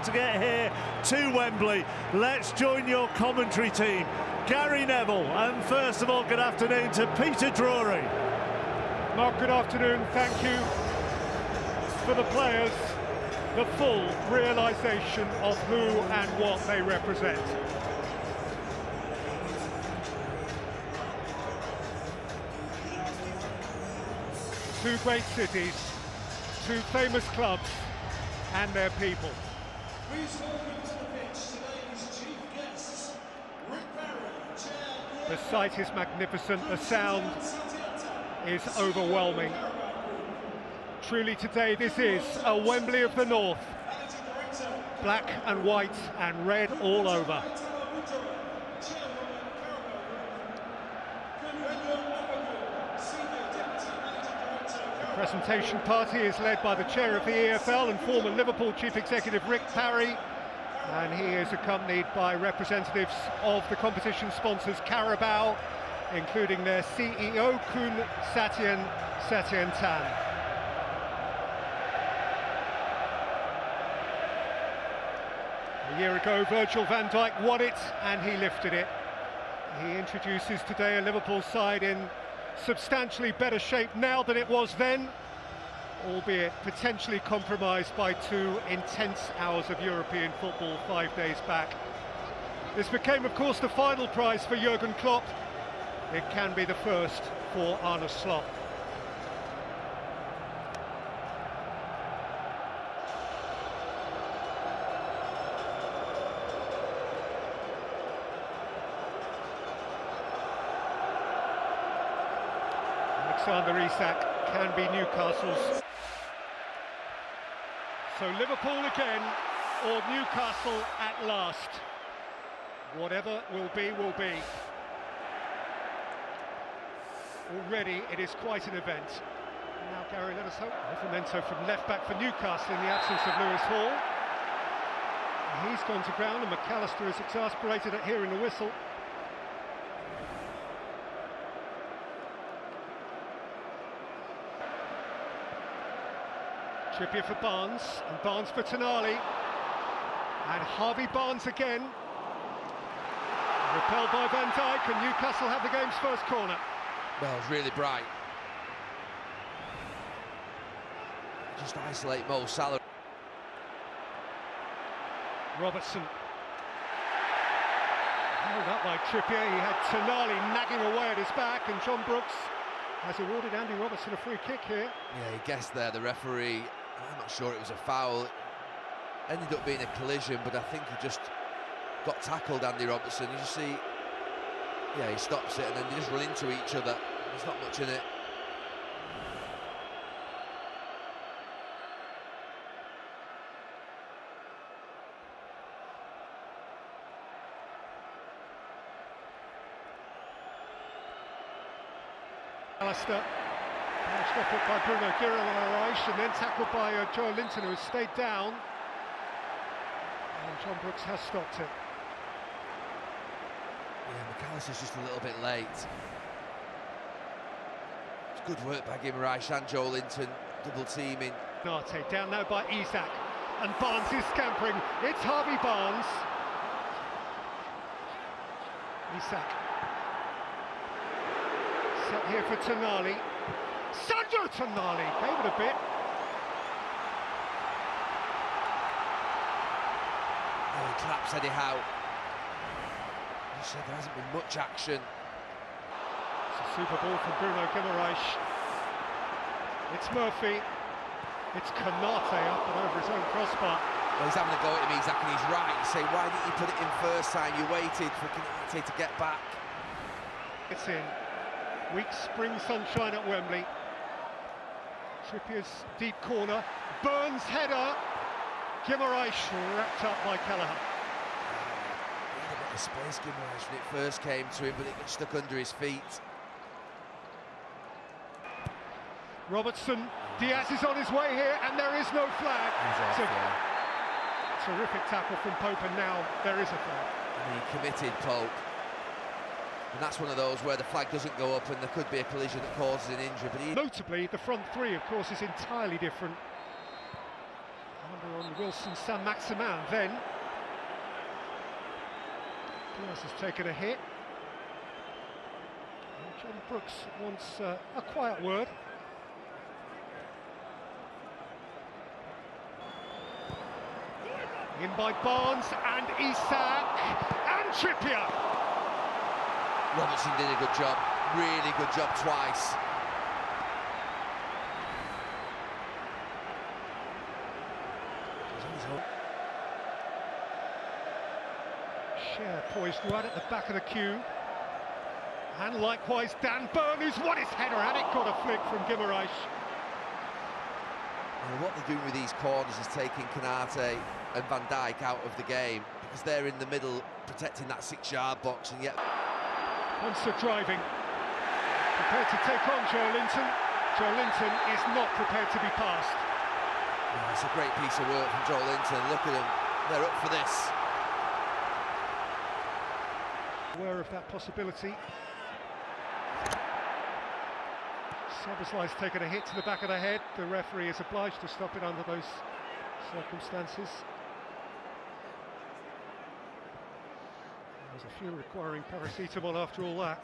to get here to Wembley. Let's join your commentary team, Gary Neville, and first of all, good afternoon to Peter Drury. Mark, good afternoon. Thank you for the players, the full realisation of who and what they represent. Two great cities, two famous clubs and their people. Please welcome to the pitch today's chief guests, Rick Barry, Chair. The sight is magnificent, the sound is overwhelming. Truly today this is a Wembley of the North. Black and white and red all over. The presentation party is led by the chair of the EFL and former Liverpool chief executive Rick Parry, and he is accompanied by representatives of the competition sponsors Carabao, including their CEO Kun Satyen-Tan. A year ago, Virgil van Dijk won it and he lifted it. He introduces today a Liverpool side in substantially better shape now than it was then, albeit potentially compromised by 2 intense hours of European football 5 days back. This became, of course, the final prize for Jurgen Klopp. It can be the first for Arne Slot. Alexander Isak can be Newcastle's. So Liverpool again, or Newcastle at last. Whatever will be, will be. Already it is quite an event. Now Gary, let us hope. Livramento from left back for Newcastle in the absence of Lewis Hall. He's gone to ground and McAllister is exasperated at hearing the whistle. Trippier for Barnes, and Barnes for Tonali. And Harvey Barnes again. Repelled by Van Dijk, and Newcastle have the game's first corner. Well, it's really bright. Just isolate Mo Salah. Robertson. Held up by Trippier. He had Tonali nagging away at his back, and John Brooks has awarded Andy Robertson a free kick here. Yeah, he guessed there, the referee. I'm not sure it was a foul. It ended up being a collision, but I think he just got tackled, Andy Robertson. You just see, yeah, he stops it and then they just run into each other. There's not much in it. Alistair. Stopped it by Bruno Guimaraes and then tackled by Joe Linton, who has stayed down. And John Brooks has stopped it. Yeah, McAllister's just a little bit late. It's good work by Guimaraes and Joe Linton, double teaming. Nate down now by Isak, and Barnes is scampering. It's Harvey Barnes. Isak. Set here for Tonali. Sandro Tonali gave it a bit. Oh, he claps Eddie Howe. You said there hasn't been much action. It's a super ball from Bruno Guimaraes. It's Murphy. It's Konate up and over his own crossbar. Well, he's having a go at him, Isak, and he's right. He's saying, why didn't you put it in first time? You waited for Konate to get back. It's in. Weak spring sunshine at Wembley. Trippier's deep corner. Burns header. Guimaraes wrapped up by Kelleher. He had a bit of space, Guimaraes, when it first came to him, but it got stuck under his feet. Robertson. Diaz is on his way here, and there is no flag. He's off, yeah. Terrific tackle from Pope, and now there is a flag. And he committed Pope. And that's one of those where the flag doesn't go up and there could be a collision that causes an injury. But notably, the front three, of course, is entirely different. on Wilson Saint-Maximin then. Diaz has taken a hit. And John Brooks wants a quiet word. In by Barnes and Isak and Trippier. Robertson did a good job, really good job twice. Cher poised right at the back of the queue. And likewise Dan Burn, who's won his header at it, got a flick from Guimaraes. What they're doing with these corners is taking Canate and Van Dijk out of the game because they're in the middle protecting that 6-yard box, and yet Munster driving, prepared to take on Joe Linton. Joe Linton is not prepared to be passed. Oh, it's a great piece of work from Joe Linton. Look at them, they're up for this. Aware of that possibility. Szoboszlai's taken a hit to the back of the head. The referee is obliged to stop it under those circumstances. There's a few requiring paracetamol after all that.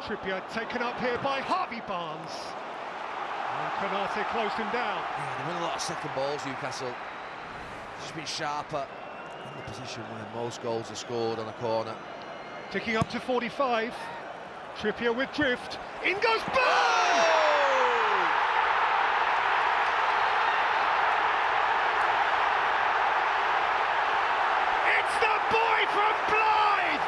Trippier taken up here by Harvey Barnes. And Canate closed him down. Yeah, they win a lot of second balls, Newcastle. Just been sharper in the position where most goals are scored on a corner. Ticking up to 45. Trippier with drift. In goes Burn! Oh! It's the boy from Blythe!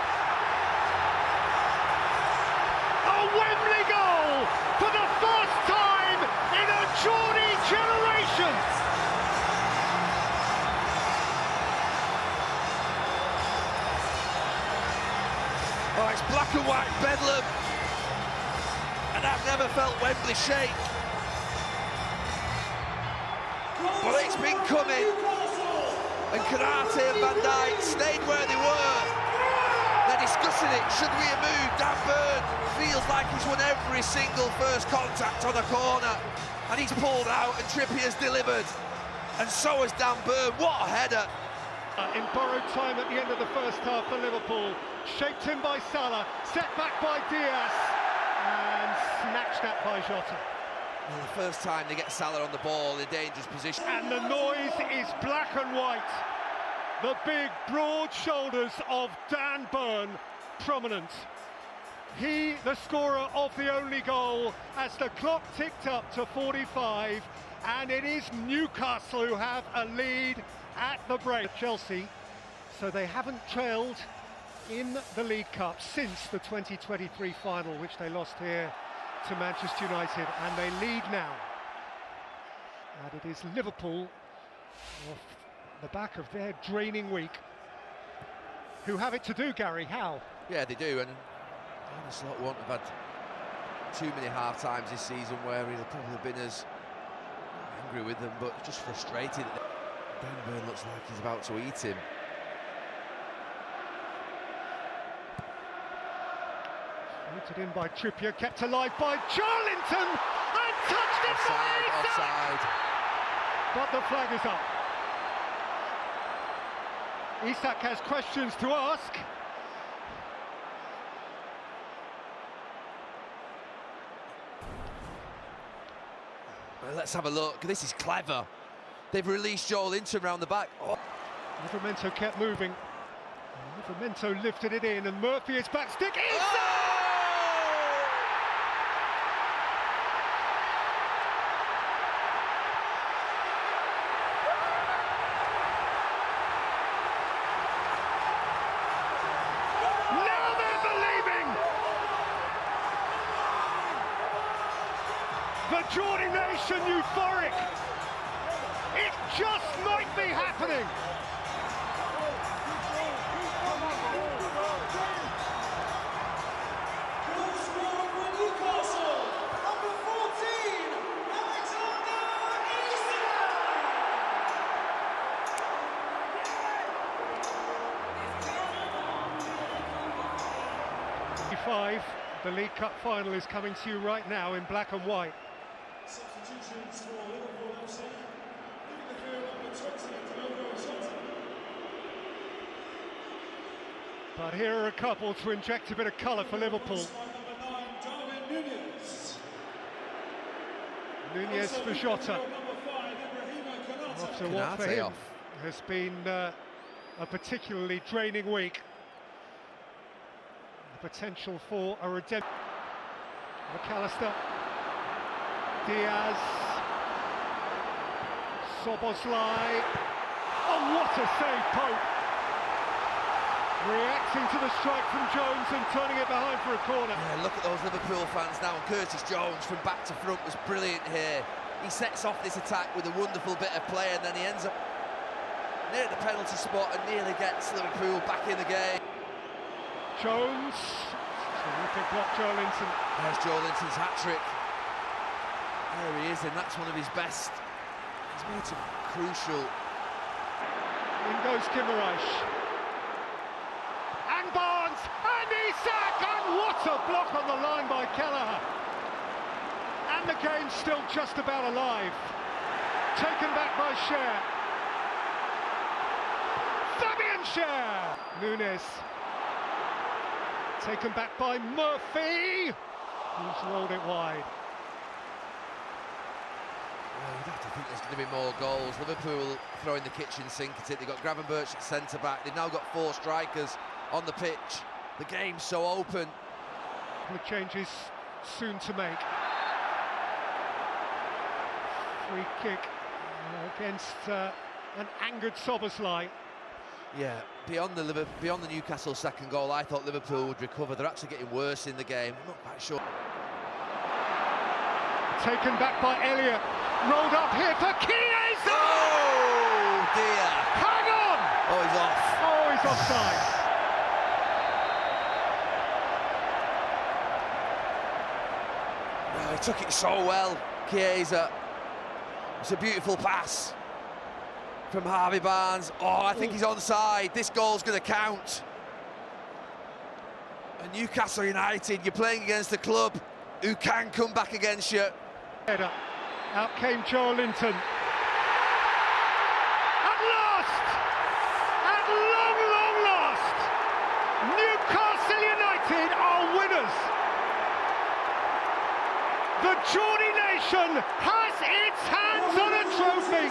A Wembley goal for the first time in a Geordie generation! Oh, it's black and white bedlam, and I've never felt Wembley shake. But it's been coming, and Canate and Van Dijk stayed where they were. They're discussing it. Should we have moved? Dan Burn feels like he's won every single first contact on a corner, and he's pulled out, and Trippier's delivered, and so has Dan Burn. What a header! In borrowed time at the end of the first half for Liverpool, shaped in by Salah, set back by Diaz, and snatched at by Jota. Well, the first time they get Salah on the ball in a dangerous position. And the noise is black and white. The big, broad shoulders of Dan Burn, prominent. He, the scorer of the only goal, as the clock ticked up to 45, and it is Newcastle who have a lead at the break. Chelsea, so they haven't trailed in the League Cup since the 2023 final, which they lost here to Manchester United, and they lead now. And it is Liverpool, off the back of their draining week, who have it to do, Gary. How? Yeah, they do, and honestly, won't have had too many half times this season where he'll probably have been as angry with them, but just frustrated. Dan Burn looks like he's about to eat him. Rooted in by Trippier, kept alive by Charlington, and touched it by Isak! Offside. But the flag is up. Isak has questions to ask. Well, let's have a look. This is clever. They've released Joel Linton round the back. Oh. Livramento kept moving. Livramento lifted it in, and Murphy is back stick. Isak! Oh! Now they're believing! The Geordie nation euphoric. It just might be happening. Goal scorer for Newcastle, number 14, Alexander Isak! 25. The League Cup final is coming to you right now in black and white. Substitutions for Liverpool FC. Leaving the field number 20, Diogo Jota. But here are a couple to inject a bit of colour for Liverpool. Number 9, Darwin Nunez. Nunez for Jota. Number 5, Ibrahima Konate. After what for Konate him off. has been a particularly draining week. The potential for a redemption. McAllister. Diaz. Szoboszlai. Oh, what a save, Pope! Reacting to the strike from Jones and turning it behind for a corner. Yeah, look at those Liverpool fans now, and Curtis Jones from back to front was brilliant here. He sets off this attack with a wonderful bit of play, and then he ends up near the penalty spot and nearly gets Liverpool back in the game. Jones. Terrific block, Joe Linton. There's Joe Linton's hat-trick. There he is, and that's one of his best. He's made some crucial... In goes Kimmereich. And Barnes, and Isak, and what a block on the line by Kelleher. And the game's still just about alive. Taken back by Cher. Fabian Cher. Nunez. Taken back by Murphy, who's rolled it wide. Well, you'd have to think there's going to be more goals. Liverpool throwing the kitchen sink at it. They've got Gravenberch at centre-back. They've now got 4 strikers on the pitch. The game's so open. Couple of changes soon to make. Free kick against an angered Szoboszlai. Yeah, beyond the Newcastle second goal, I thought Liverpool would recover. They're actually getting worse in the game. I'm not quite sure. Taken back by Elliott. Rolled up here for Chiesa! Oh, dear. Hang on! Oh, he's off. Oh, he's offside. Oh, he took it so well, Chiesa. It's a beautiful pass from Harvey Barnes. Oh, I think he's onside. This goal's going to count. And Newcastle United, you're playing against a club who can come back against you. Header. Out came Joe Linton. At last! At long, long last! Newcastle United are winners! The Geordie nation has its hands on a trophy!